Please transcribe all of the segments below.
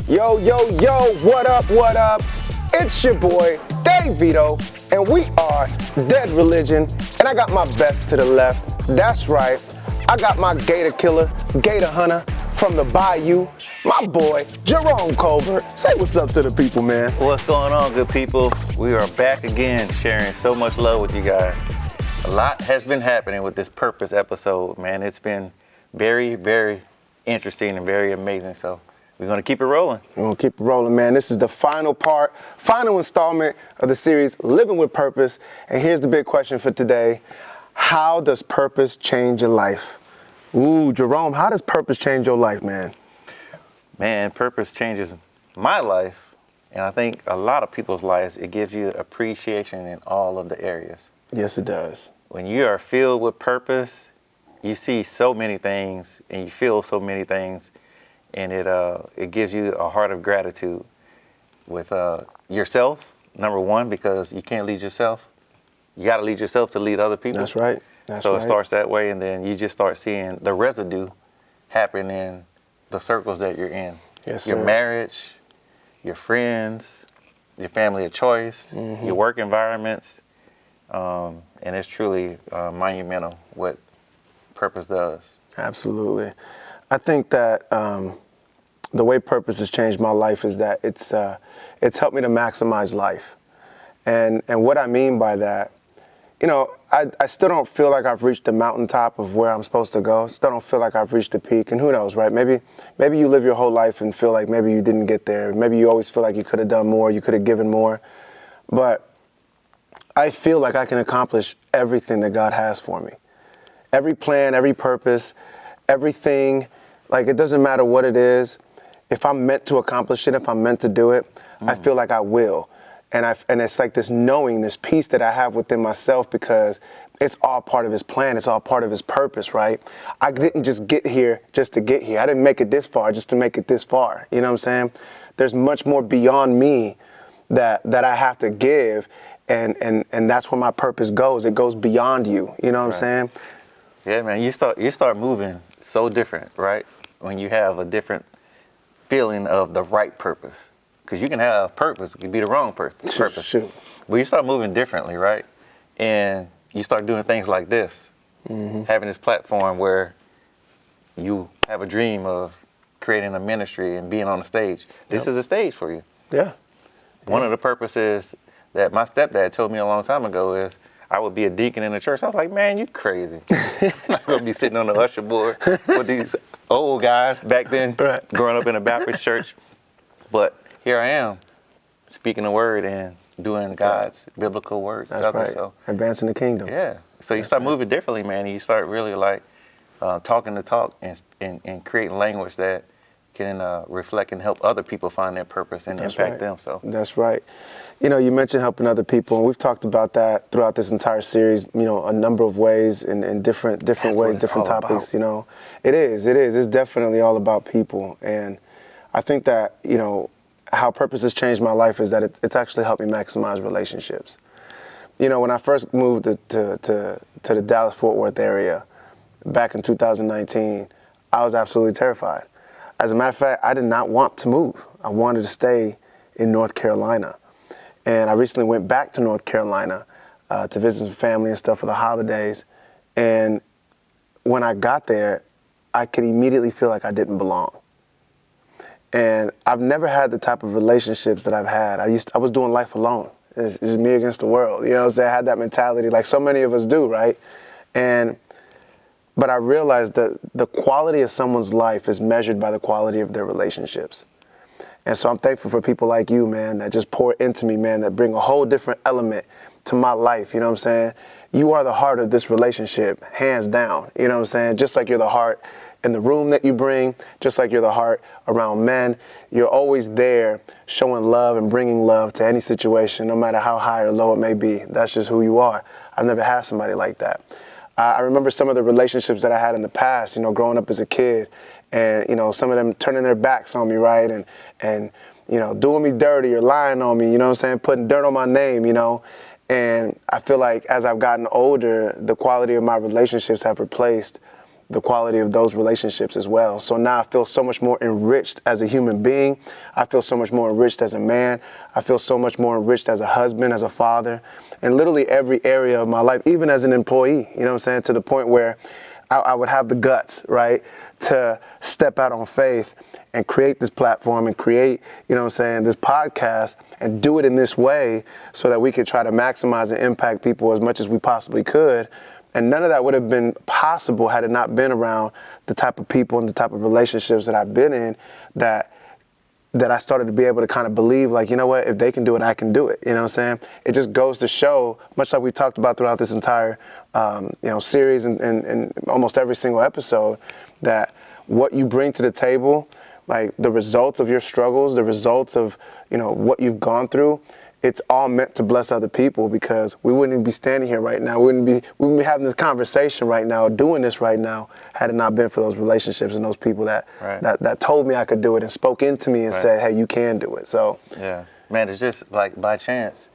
Yo, yo, yo, what up, what up? It's your boy, Dayvito, and we are Dead Religion, and I got my best to the left. That's right, I got my gator killer, gator hunter from the bayou, my boy, Jerome Colbert. Say what's up to the people, man. What's going on, good people? We are back again, sharing so much love with you guys. A lot has been happening with this Purpose episode, man. It's been very, very interesting and very amazing, so we're going to keep it rolling. We're going to keep it rolling, man. This is the final installment of the series, Living with Purpose. And here's the big question for today. How does purpose change your life? Ooh, Jerome, how does purpose change your life, man? Man, purpose changes my life, and I think a lot of people's lives. It gives you appreciation in all of the areas. Yes, it does. When you are filled with purpose, you see so many things and you feel so many things, and it gives you a heart of gratitude with yourself, number one, because you can't lead yourself. You got to lead yourself to lead other people. That's right. It starts that way, and then you just start seeing the residue happen in the circles that you're in. Yes, your sir. marriage, your friends, your family of choice, your work environments, and it's truly monumental what purpose does. Absolutely. I think that the way purpose has changed my life is that it's helped me to maximize life. And what I mean by that, you know, I still don't feel like I've reached the mountaintop of where I'm supposed to go. Still don't feel like I've reached the peak. And who knows, right? Maybe you live your whole life and feel like maybe you didn't get there. Maybe you always feel like you could have done more, you could have given more. But I feel like I can accomplish everything that God has for me. Every plan, every purpose, everything, like it doesn't matter what it is. If I'm meant to accomplish it, if I'm meant to do it, I feel like I will. And it's like this knowing, this peace that I have within myself, because it's all part of his plan. It's all part of his purpose, right? I didn't just get here just to get here. I didn't make it this far just to make it this far. You know what I'm saying? There's much more beyond me that I have to give. And that's where my purpose goes. It goes beyond you. You know what I'm saying? Yeah, man, you start moving so different, right? When you have a different feeling of the right purpose. Because you can have purpose, it could be the wrong purpose. Shoot. But you start moving differently, right? And you start doing things like this. Having this platform where you have a dream of creating a ministry and being on a stage. This is a stage for you. Yeah. One of the purposes that my stepdad told me a long time ago is I would be a deacon in the church. I was like, man, you crazy. I'm not going to be sitting on the usher board with these old guys back then, growing up in a Baptist church. But here I am, speaking the word and doing God's biblical words. That's right. So, advancing the kingdom. Yeah. So you start moving differently, man. And you start really like talking the talk and creating language that can reflect and help other people find their purpose and impact them. So that's right. You know, you mentioned helping other people, and we've talked about that throughout this entire series. You know, a number of ways in different ways, different topics. You know, it is. It's definitely all about people, and I think that how purpose has changed my life is that it's actually helped me maximize relationships. You know, when I first moved to the Dallas-Fort Worth area back in 2019, I was absolutely terrified. As a matter of fact, I did not want to move. I wanted to stay in North Carolina. And I recently went back to North Carolina to visit some family and stuff for the holidays. And when I got there, I could immediately feel like I didn't belong. And I've never had the type of relationships that I've had. I was doing life alone. It's me against the world. You know what I'm saying? I had that mentality like so many of us do, right? But I realized that the quality of someone's life is measured by the quality of their relationships. And so I'm thankful for people like you, man, that just pour into me, man, that bring a whole different element to my life. You know what I'm saying? You are the heart of this relationship, hands down. You know what I'm saying? Just like you're the heart in the room that you bring, just like you're the heart around men, you're always there showing love and bringing love to any situation, no matter how high or low it may be. That's just who you are. I've never had somebody like that. I remember some of the relationships that I had in the past, growing up as a kid, and, some of them turning their backs on me, right? And doing me dirty or lying on me, you know what I'm saying? Putting dirt on my name, And I feel like as I've gotten older, the quality of my relationships have replaced the quality of those relationships as well. So now I feel so much more enriched as a human being. I feel so much more enriched as a man. I feel so much more enriched as a husband, as a father, and literally every area of my life, even as an employee, you know what I'm saying, to the point where I would have the guts, right, to step out on faith and create this platform and create, you know what I'm saying, this podcast and do it in this way so that we could try to maximize and impact people as much as we possibly could. And none of that would have been possible had it not been around the type of people and the type of relationships that I've been in that I started to be able to kind of believe, like, you know what, if they can do it, I can do it. You know what I'm saying? It just goes to show, much like we talked about throughout this entire, series and almost every single episode, that what you bring to the table, like the results of your struggles, the results of, what you've gone through, it's all meant to bless other people, because we wouldn't be standing here right now. We wouldn't be having this conversation right now, doing this right now, had it not been for those relationships and those people that told me I could do it and spoke into me and said, hey, you can do it. So yeah, man, it's just like by chance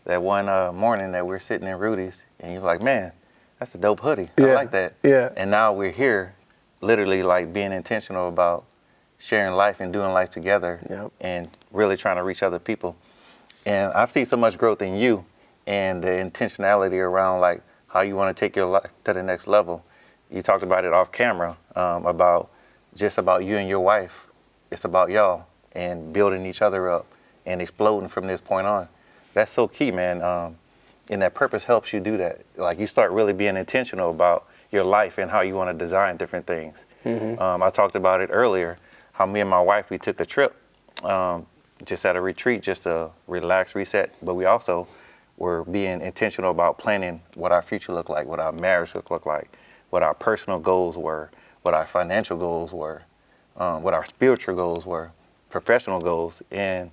that one morning that we're sitting in Rudy's and you're like, man, that's a dope hoodie. I like that. Yeah. And now we're here, literally like being intentional about sharing life and doing life together and really trying to reach other people. And I've seen so much growth in you and the intentionality around like how you want to take your life to the next level. You talked about it off camera, about you and your wife. It's about y'all and building each other up and exploding from this point on. That's so key, man. And that purpose helps you do that. Like you start really being intentional about your life and how you want to design different things. I talked about it earlier, how me and my wife, we took a trip just at a retreat, just to relax, reset. But we also were being intentional about planning what our future looked like, what our marriage would look like, what our personal goals were, what our financial goals were, what our spiritual goals were, professional goals. And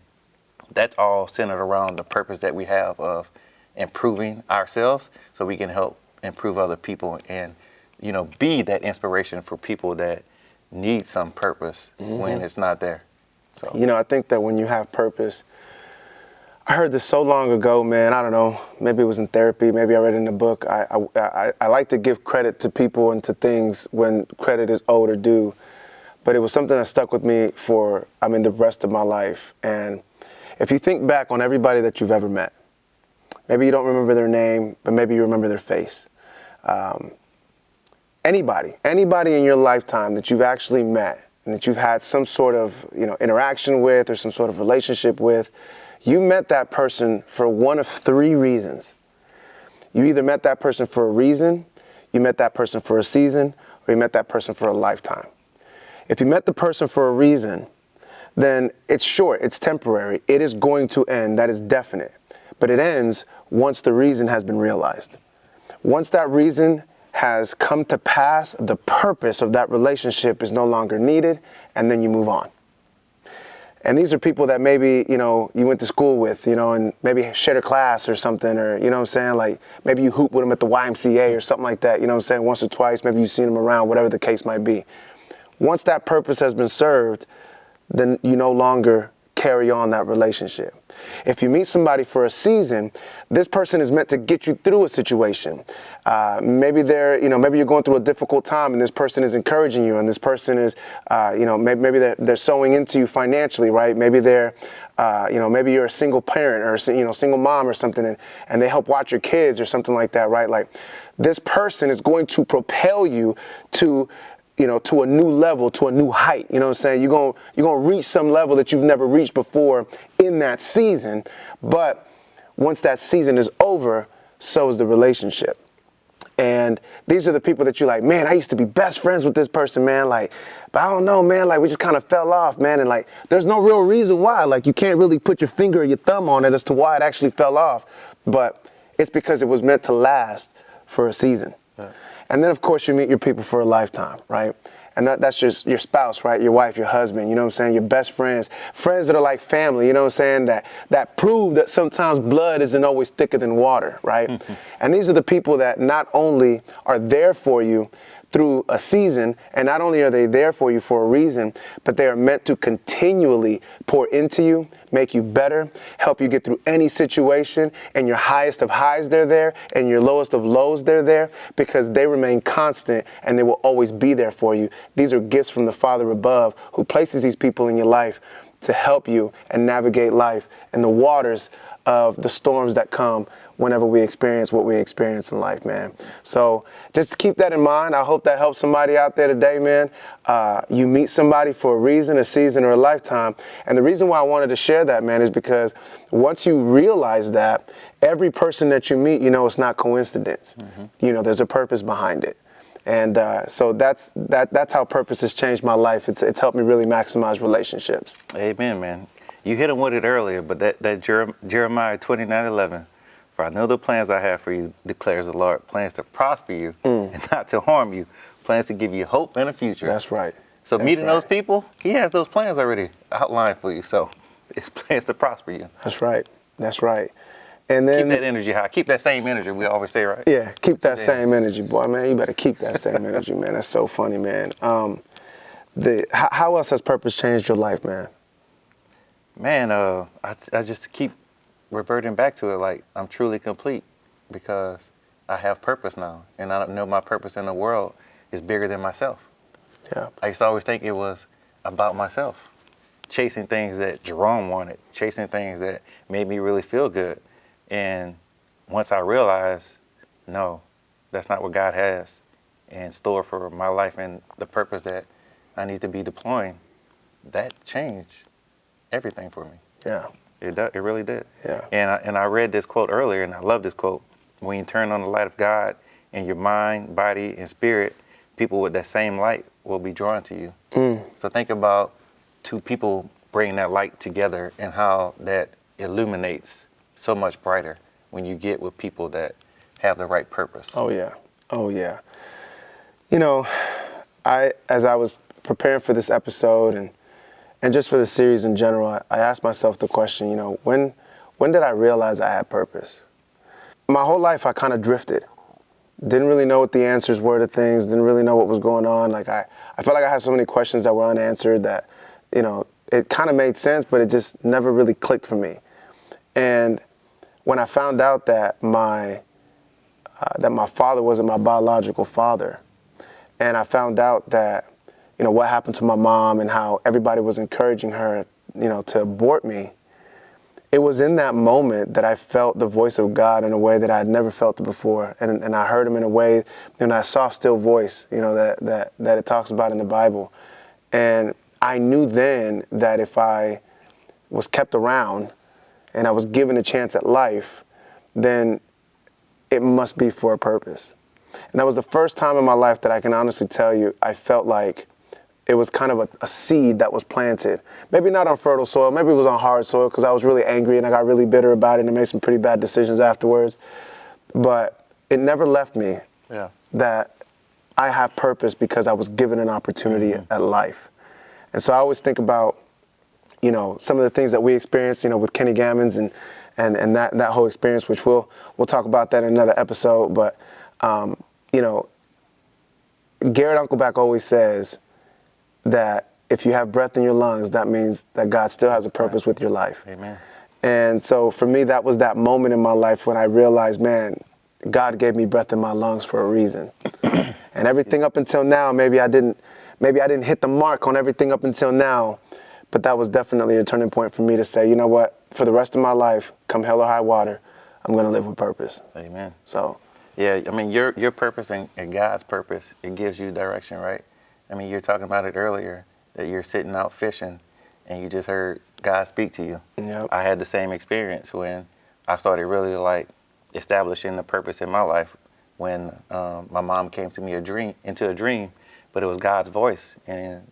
that's all centered around the purpose that we have of improving ourselves so we can help improve other people and, be that inspiration for people that need some purpose when it's not there. So. I think that when you have purpose, I heard this so long ago, man. I don't know. Maybe it was in therapy. Maybe I read it in a book. I like to give credit to people and to things when credit is owed or due. But it was something that stuck with me for, the rest of my life. And if you think back on everybody that you've ever met, maybe you don't remember their name, but maybe you remember their face. Anybody in your lifetime that you've actually met and that you've had some sort of, interaction with or some sort of relationship with, you met that person for one of three reasons. You either met that person for a reason, you met that person for a season, or you met that person for a lifetime. If you met the person for a reason, then it's short, it's temporary, it is going to end, that is definite. But it ends once the reason has been realized. Once that reason has come to pass, the purpose of that relationship is no longer needed, and then you move on. And these are people that maybe, you went to school with, and maybe shared a class or something, or, like maybe you hoop with them at the YMCA or something like that, once or twice, maybe you've seen them around, whatever the case might be. Once that purpose has been served, then you no longer carry on that relationship. If you meet somebody for a season, this person is meant to get you through a situation. Maybe maybe you're going through a difficult time and this person is encouraging you, and this person is, maybe they're sewing into you financially, right? Maybe they're, maybe you're a single parent or, single mom or something, and they help watch your kids or something like that, right? Like this person is going to propel you to a new level, to a new height. You know what I'm saying? You're going to reach some level that you've never reached before in that season. But once that season is over, so is the relationship. And these are the people that you're like, man, I used to be best friends with this person, man. Like, but I don't know, man. Like, we just kind of fell off, man. And like, there's no real reason why. Like, you can't really put your finger or your thumb on it as to why it actually fell off. But it's because it was meant to last for a season. Yeah. And then, of course, you meet your people for a lifetime, right? And that's just your spouse, right? Your wife, your husband, you know what I'm saying? Your best friends that are like family, you know what I'm saying? That prove that sometimes blood isn't always thicker than water, right? And these are the people that not only are there for you through a season, and not only are they there for you for a reason, but they are meant to continually pour into you, make you better, help you get through any situation. And your highest of highs, they're there, and your lowest of lows, they're there, because they remain constant and they will always be there for you. These are gifts from the Father above, who places these people in your life to help you and navigate life and the waters of the storms that come whenever we experience what we experience in life, man. So just keep that in mind. I hope that helps somebody out there today, man. You meet somebody for a reason, a season, or a lifetime. And the reason why I wanted to share that, man, is because once you realize that, every person that you meet, it's not coincidence. There's a purpose behind it. And so that's how purpose has changed my life. It's helped me really maximize relationships. Amen, man. You hit him with it earlier, but that Jeremiah 29:11, for I know the plans I have for you, declares the Lord, plans to prosper you and not to harm you, plans to give you hope and a future. That's right. So That's meeting right. those people, he has those plans already outlined for you. So it's plans to prosper you. That's right. That's right. And then Keep that energy high. Keep that same energy, we always say, right? Yeah, keep that same energy, boy, man. You better keep that same energy, man. That's so funny, man. How else has purpose changed your life, man? Man, I just keep reverting back to it, like I'm truly complete because I have purpose now, and I know my purpose in the world is bigger than myself. Yeah. I used to always think it was about myself, chasing things that Jerome wanted, chasing things that made me really feel good. And once I realized, no, that's not what God has in store for my life and the purpose that I need to be deploying, that changed everything for me. Yeah. It really did. Yeah. And I read this quote earlier, and I love this quote. When you turn on the light of God in your mind, body, and spirit, people with that same light will be drawn to you. So think about two people bringing that light together and how that illuminates so much brighter when you get with people that have the right purpose. Oh, yeah. Oh, yeah. As I was preparing for this episode and just for the series in general, I asked myself the question, when did I realize I had purpose? My whole life, I kind of drifted. Didn't really know what the answers were to things, didn't really know what was going on. Like I felt like I had so many questions that were unanswered that, it kind of made sense, but it just never really clicked for me. And when I found out that my father wasn't my biological father, and I found out that, what happened to my mom and how everybody was encouraging her, to abort me, it was in that moment that I felt the voice of God in a way that I had never felt it before. And I heard him in a way, that soft, still voice, that it talks about in the Bible. And I knew then that if I was kept around and I was given a chance at life, then it must be for a purpose. And that was the first time in my life that I can honestly tell you I felt like it was kind of a seed that was planted. Maybe not on fertile soil, maybe it was on hard soil because I was really angry and I got really bitter about it and made some pretty bad decisions afterwards. But it never left me that I have purpose because I was given an opportunity at life. And so I always think about, some of the things that we experienced, with Kenny Gammons and that whole experience, which we'll talk about that in another episode. But, Garrett Uncleback always says that if you have breath in your lungs, that means that God still has a purpose with your life. Amen. And so for me, that was that moment in my life when I realized, man, God gave me breath in my lungs for a reason. And everything up until now, maybe I didn't hit the mark on everything up until now, but that was definitely a turning point for me to say, you know what, for the rest of my life, come hell or high water, I'm going to live with purpose. Amen. So, yeah, I mean, your purpose and God's purpose, it gives you direction, right? I mean, you're talking about it earlier, that you're sitting out fishing and you just heard God speak to you. Yep. I had the same experience when I started really establishing the purpose in my life when my mom came to me into a dream, but it was God's voice. And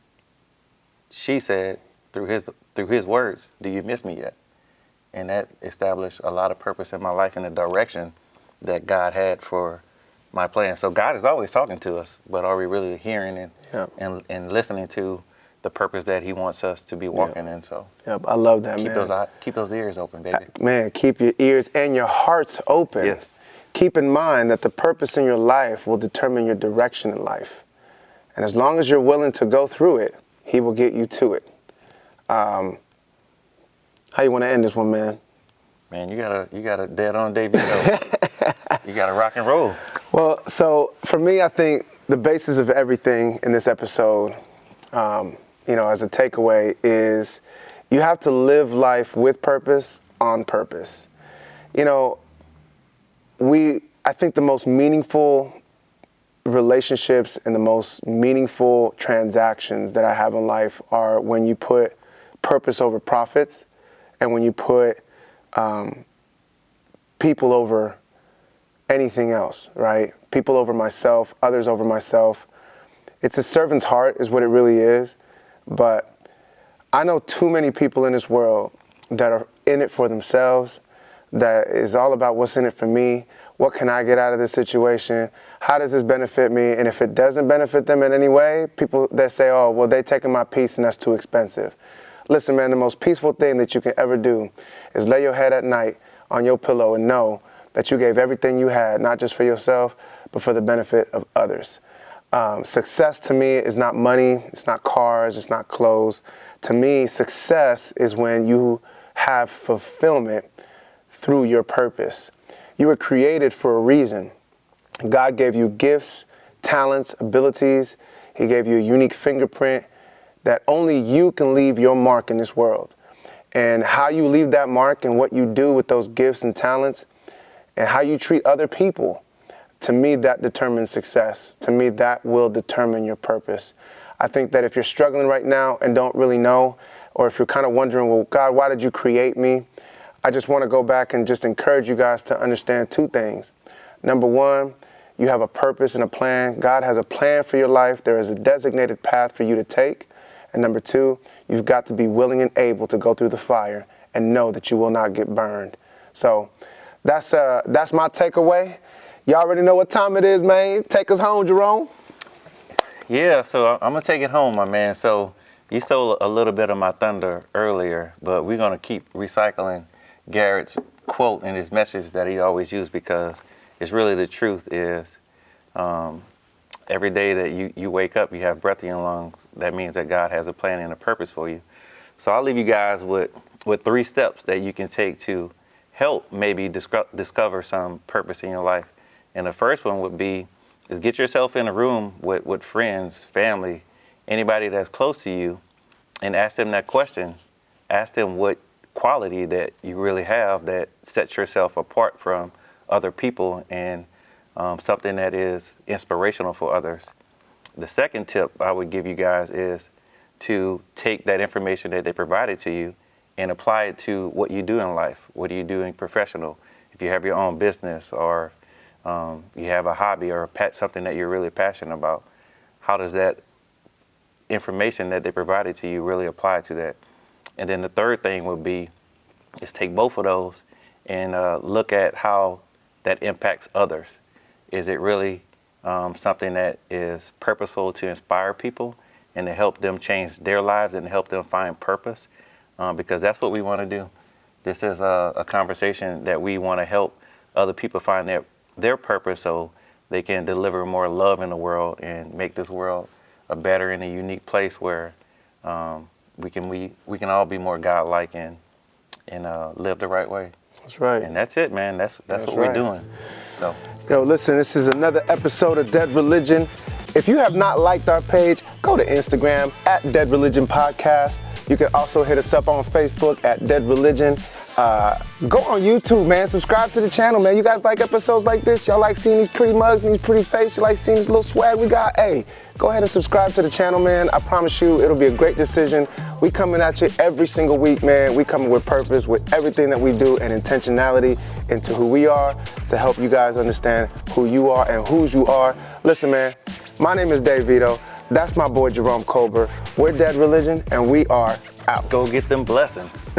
she said through his words, "Do you miss me yet?" And that established a lot of purpose in my life in the direction that God had for my plan. So God is always talking to us, but are we really hearing and listening to the purpose that he wants us to be walking in? So I love that, man. Keep those ears open, baby. Man, keep your ears and your hearts open. Yes. Keep in mind that the purpose in your life will determine your direction in life. And as long as you're willing to go through it, he will get you to it. How you want to end this one, man? Man, you got a dead on Dayvito. You got to rock and roll. Well, so for me, I think the basis of everything in this episode, as a takeaway, is you have to live life with purpose, on purpose. I think the most meaningful relationships and the most meaningful transactions that I have in life are when you put purpose over profits and when you put people over anything else, right? People over myself, others over myself. It's a servant's heart is what it really is. But I know too many people in this world that are in it for themselves, that is all about what's in it for me. What can I get out of this situation? How does this benefit me? And if it doesn't benefit them in any way, people that say, oh, well, they're taking my peace and that's too expensive. Listen, man, the most peaceful thing that you can ever do is lay your head at night on your pillow and know that you gave everything you had, not just for yourself, but for the benefit of others. Success to me is not money, it's not cars, it's not clothes. To me, success is when you have fulfillment through your purpose. You were created for a reason. God gave you gifts, talents, abilities. He gave you a unique fingerprint that only you can leave your mark in this world. And how you leave that mark and what you do with those gifts and talents and how you treat other people, to me, that determines success. To me, that will determine your purpose. I think that if you're struggling right now and don't really know, or if you're kind of wondering, well, God, why did you create me? I just want to go back and just encourage you guys to understand two things. Number one, you have a purpose and a plan. God has a plan for your life. There is a designated path for you to take. And number two, you've got to be willing and able to go through the fire and know that you will not get burned. So that's my takeaway. Y'all already know what time it is, man. Take us home, Jerome. Yeah, so I'm going to take it home, my man. So you stole a little bit of my thunder earlier, but we're going to keep recycling Garrett's quote in his message that he always used, because it's really the truth is every day that you wake up, you have breath in your lungs. That means that God has a plan and a purpose for you. So I'll leave you guys with 3 steps that you can take to help maybe discover some purpose in your life. And the first one would be is get yourself in a room with friends, family, anybody that's close to you, and ask them that question. Ask them what quality that you really have that sets yourself apart from other people and something that is inspirational for others. The second tip I would give you guys is to take that information that they provided to you and apply it to what you do in life. What are you doing professional? If you have your own business or you have a hobby or something that you're really passionate about, how does that information that they provided to you really apply to that? And then the third thing would be is take both of those and look at how that impacts others. Is it really something that is purposeful to inspire people and to help them change their lives and to help them find purpose? Because that's what we want to do. This is a conversation that we want to help other people find their purpose so they can deliver more love in the world and make this world a better and a unique place where we can all be more God-like and live the right way. That's right. And that's it, man. That's what right. we're doing. So, yo, listen, this is another episode of Dead Religion. If you have not liked our page, go to Instagram at Dead Religion Podcast. You can also hit us up on Facebook at Dead Religion. Go on YouTube, man. Subscribe to the channel, man. You guys like episodes like this? Y'all like seeing these pretty mugs and these pretty faces? You like seeing this little swag we got? Hey, go ahead and subscribe to the channel, man. I promise you it'll be a great decision. We coming at you every single week, man. We coming with purpose, with everything that we do and intentionality into who we are to help you guys understand who you are and whose you are. Listen, man, my name is Dayvito. That's my boy, Jerome Colbert. We're Dead Religion, and we are out. go get them blessings.